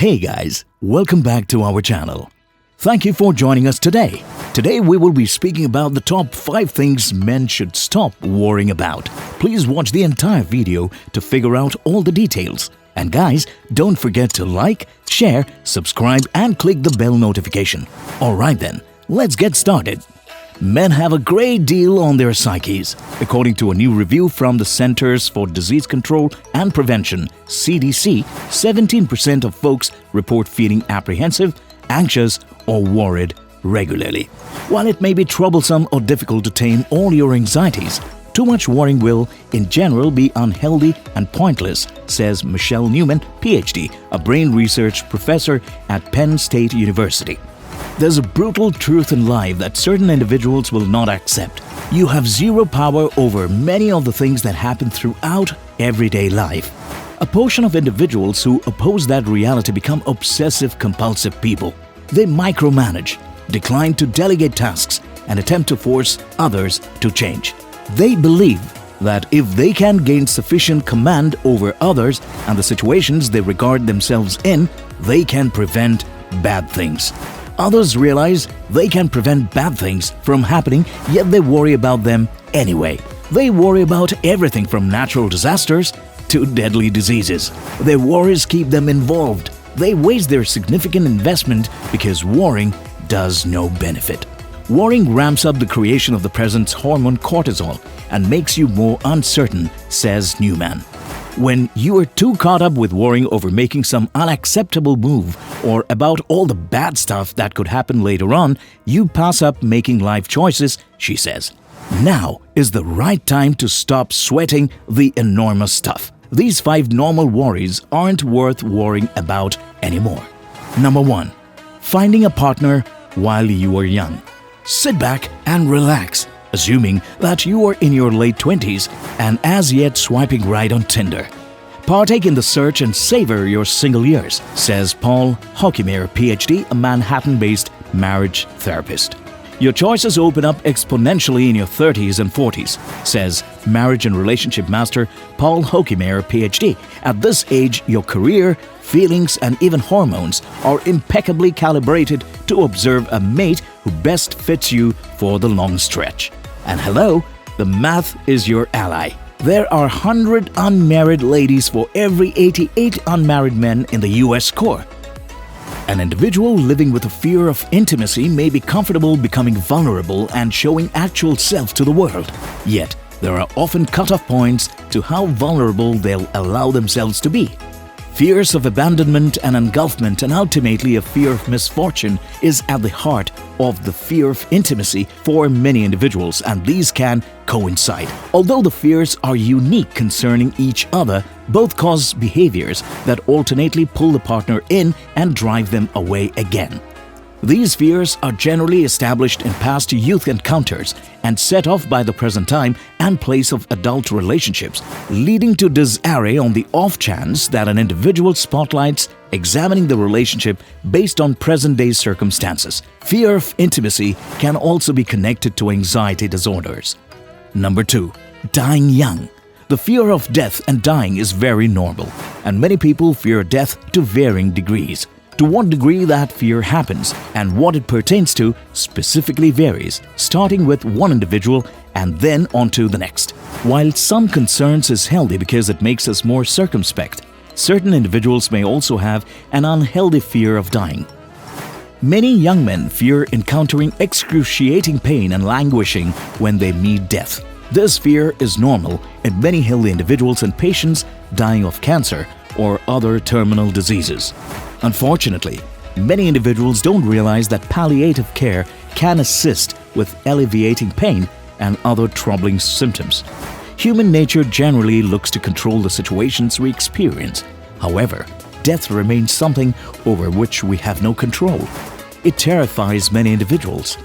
Hey guys, welcome back to our channel. Thank you for joining us today. Today we will be speaking about the top 5 things men should stop worrying about. Please watch the entire video to figure out all the details. And guys, don't forget to like, share, subscribe and click the bell notification. Alright then, let's get started. Men have a great deal on their psyches. According to a new review from the Centers for Disease Control and Prevention, CDC, 17% of folks report feeling apprehensive, anxious or worried regularly. While it may be troublesome or difficult to tame all your anxieties, too much worrying will, in general, be unhealthy and pointless, says Michelle Newman, Ph.D., a brain research professor at Penn State University. There's a brutal truth in life that certain individuals will not accept. You have zero power over many of the things that happen throughout everyday life. A portion of individuals who oppose that reality become obsessive-compulsive people. They micromanage, decline to delegate tasks, and attempt to force others to change. They believe that if they can gain sufficient command over others and the situations they regard themselves in, they can prevent bad things. Others realize they can prevent bad things from happening, yet they worry about them anyway. They worry about everything from natural disasters to deadly diseases. Their worries keep them involved. They waste their significant investment because worrying does no benefit. Worrying ramps up the creation of the present hormone cortisol and makes you more uncertain, says Newman. When you are too caught up with worrying over making some unacceptable move or about all the bad stuff that could happen later on, you pass up making life choices, she says. Now is the right time to stop sweating the enormous stuff. These 5 normal worries aren't worth worrying about anymore. Number 1. Finding a partner while you are young. Sit back and relax, assuming that you are in your late 20s and as yet swiping right on Tinder. Partake in the search and savor your single years, says Paul Hockeymeyer, Ph.D., a Manhattan-based marriage therapist. Your choices open up exponentially in your 30s and 40s, says marriage and relationship master Paul Hockeymeyer, Ph.D. At this age, your career, feelings, and even hormones are impeccably calibrated to observe a mate who best fits you for the long stretch. And hello, the math is your ally. There are 100 unmarried ladies for every 88 unmarried men in the US core. An individual living with a fear of intimacy may be comfortable becoming vulnerable and showing actual self to the world. Yet, there are often cut-off points to how vulnerable they'll allow themselves to be. Fears of abandonment and engulfment and ultimately a fear of misfortune is at the heart of the fear of intimacy for many individuals, and these can coincide. Although the fears are unique concerning each other, both cause behaviors that alternately pull the partner in and drive them away again. These fears are generally established in past youth encounters and set off by the present time and place of adult relationships, leading to disarray on the off chance that an individual spotlights examining the relationship based on present-day circumstances. Fear of intimacy can also be connected to anxiety disorders. Number 2. Dying young. The fear of death and dying is very normal, and many people fear death to varying degrees. To what degree that fear happens and what it pertains to specifically varies, starting with one individual and then on to the next. While some concerns is healthy because it makes us more circumspect, certain individuals may also have an unhealthy fear of dying. Many young men fear encountering excruciating pain and languishing when they meet death. This fear is normal in many healthy individuals and patients dying of cancer or other terminal diseases. Unfortunately, many individuals don't realize that palliative care can assist with alleviating pain and other troubling symptoms. Human nature generally looks to control the situations we experience. However, death remains something over which we have no control. It terrifies many individuals.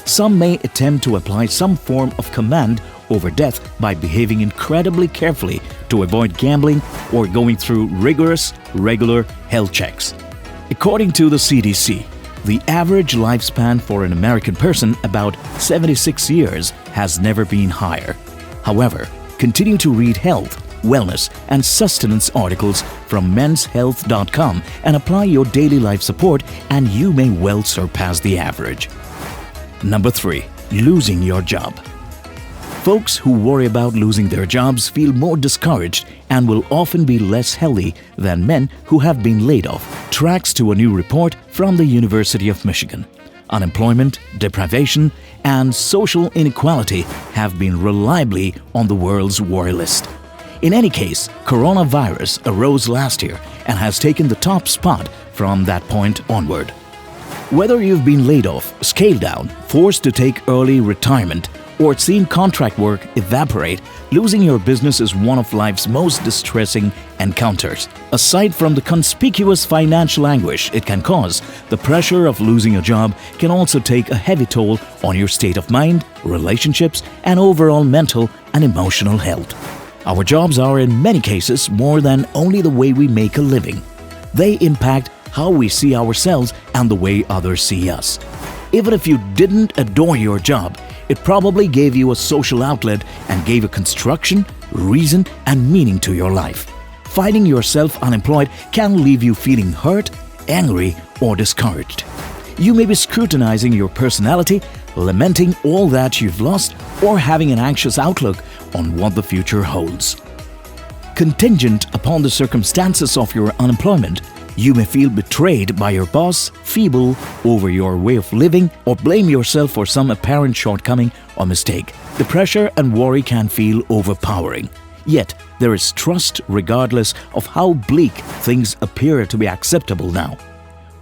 Some may attempt to apply some form of command over death by behaving incredibly carefully to avoid gambling or going through rigorous, regular health checks. According to the CDC, the average lifespan for an American person, about 76 years, has never been higher. However, continue to read health, wellness, and sustenance articles from menshealth.com and apply your daily life support, and you may well surpass the average. Number 3. Losing your job. Folks who worry about losing their jobs feel more discouraged and will often be less healthy than men who have been laid off, tracks to a new report from the University of Michigan. Unemployment, deprivation, and social inequality have been reliably on the world's worry list. In any case, coronavirus arose last year and has taken the top spot from that point onward. Whether you've been laid off, scaled down, forced to take early retirement, or seen contract work evaporate, losing your business is one of life's most distressing encounters. Aside from the conspicuous financial anguish it can cause, the pressure of losing a job can also take a heavy toll on your state of mind, relationships, and overall mental and emotional health. Our jobs are in many cases more than only the way we make a living. They impact how we see ourselves and the way others see us. Even if you didn't adore your job, it probably gave you a social outlet and gave a construction, reason, and meaning to your life. Finding yourself unemployed can leave you feeling hurt, angry, or discouraged. You may be scrutinizing your personality, lamenting all that you've lost, or having an anxious outlook on what the future holds. Contingent upon the circumstances of your unemployment, you may feel betrayed by your boss, feeble over your way of living, or blame yourself for some apparent shortcoming or mistake. The pressure and worry can feel overpowering. Yet, there is trust regardless of how bleak things appear to be acceptable now.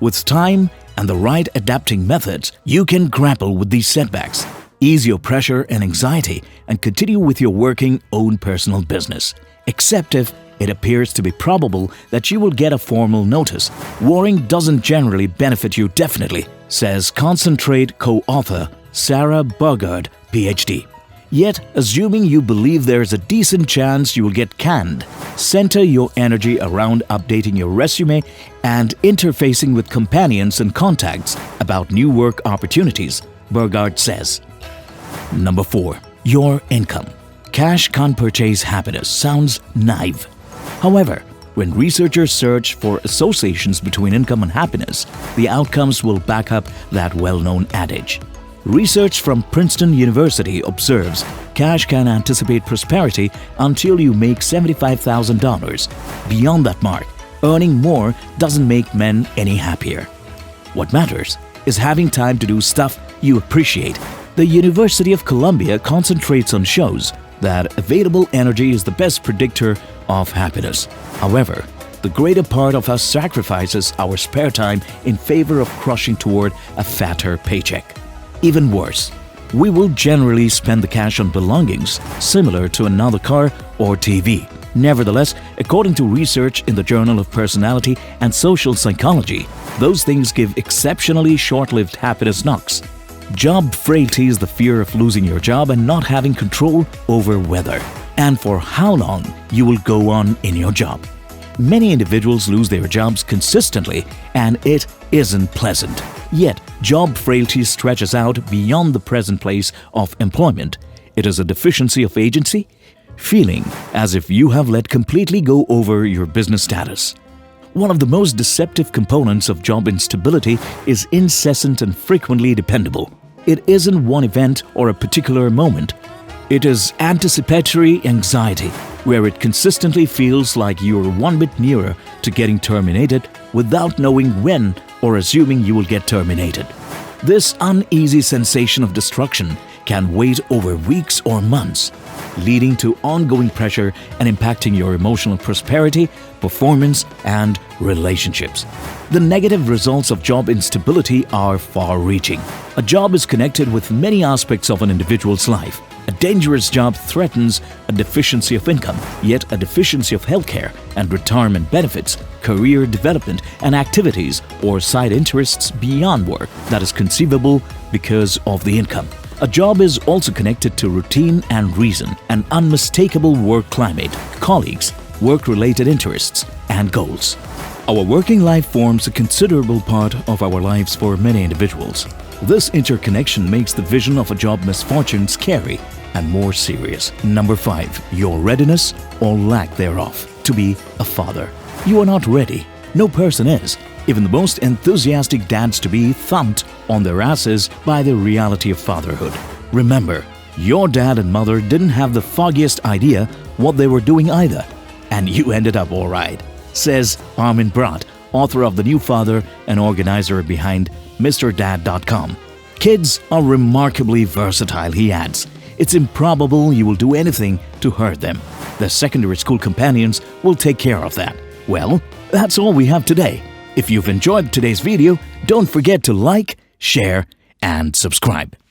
With time and the right adapting methods, you can grapple with these setbacks, ease your pressure and anxiety, and continue with your working own personal business. Except if it appears to be probable that you will get a formal notice. Worrying doesn't generally benefit you definitely, says Concentrate co-author Sarah Burgard, Ph.D. Yet, assuming you believe there's a decent chance you will get canned, center your energy around updating your resume and interfacing with companions and contacts about new work opportunities, Burgard says. Number 4. Your income. Cash can't purchase happiness sounds naive. However, when researchers search for associations between income and happiness, the outcomes will back up that well-known adage. Research from Princeton University observes cash can anticipate prosperity until you make $75,000. Beyond that mark, earning more doesn't make men any happier. What matters is having time to do stuff you appreciate. The University of Columbia concentrates on shows that available energy is the best predictor of happiness. However, the greater part of us sacrifices our spare time in favor of crushing toward a fatter paycheck. Even worse, we will generally spend the cash on belongings similar to another car or TV. Nevertheless, according to research in the Journal of Personality and Social Psychology, those things give exceptionally short-lived happiness knocks. Job frailty is the fear of losing your job and not having control over whether and for how long you will go on in your job. Many individuals lose their jobs consistently, and it isn't pleasant. Yet, job frailty stretches out beyond the present place of employment. It is a deficiency of agency, feeling as if you have let completely go over your business status. One of the most deceptive components of job instability is incessant and frequently dependable. It isn't one event or a particular moment. It is anticipatory anxiety, where it consistently feels like you're one bit nearer to getting terminated without knowing when or assuming you will get terminated. This uneasy sensation of destruction can wait over weeks or months, leading to ongoing pressure and impacting your emotional prosperity, performance, and relationships. The negative results of job instability are far-reaching. A job is connected with many aspects of an individual's life. A dangerous job threatens a deficiency of income, yet a deficiency of healthcare and retirement benefits, career development, and activities or side interests beyond work that is conceivable because of the income. A job is also connected to routine and reason, an unmistakable work climate, colleagues, work-related interests, and goals. Our working life forms a considerable part of our lives for many individuals. This interconnection makes the vision of a job misfortune scary and more serious. Number 5. Your readiness or lack thereof to be a father. You are not ready. No person is. Even the most enthusiastic dads-to-be thumped on their asses by the reality of fatherhood. Remember, your dad and mother didn't have the foggiest idea what they were doing either. And you ended up alright, says Armin Brat, author of The New Father and organizer behind MrDad.com. Kids are remarkably versatile, he adds. It's improbable you will do anything to hurt them. Their secondary school companions will take care of that. Well, that's all we have today. If you've enjoyed today's video, don't forget to like, share, and subscribe.